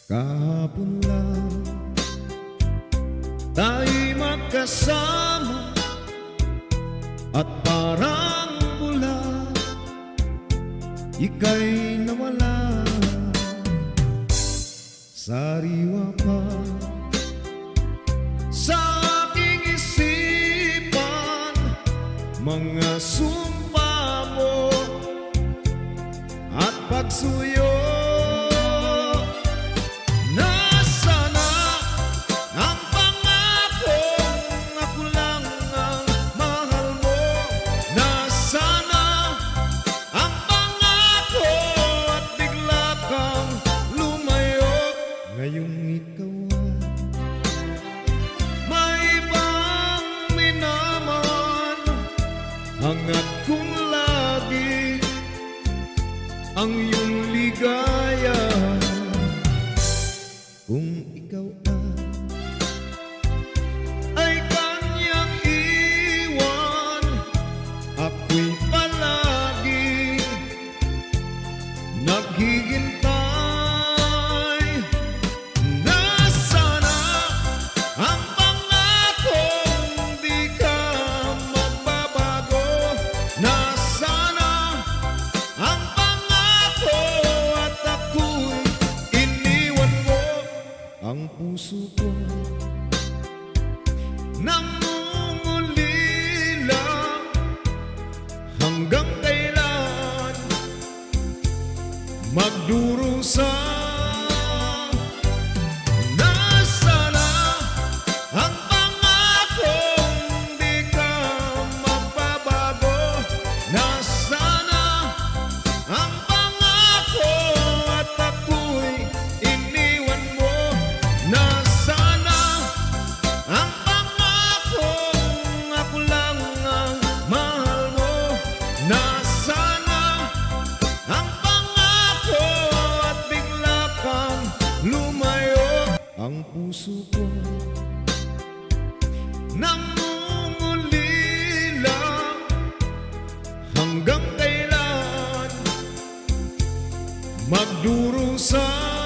Kahapon lang tayo'y magkasama at parang bula ika'y nawala. Sariwa pa sa aking isipan mga sumpa mo at pagsuyo. Ngayong ikaw may ibang minaman, hangad kong lagi ang iyong ligaya. Kung ikaw ay kanyang iwan, ako'y palagi naghihintay. Ang puso ko nangungulila, hanggang kailan magdurusa? Nasaan na ang pangakong di ka magbabago? Nasaan na ang pangako at ako'y iniwan mo? Nasana ang pangakong ako lang ang mahal mo? Nasana ang pangako at bigla kang lumayo? Ang puso ko nangungulila, hanggang kailan magdurusa?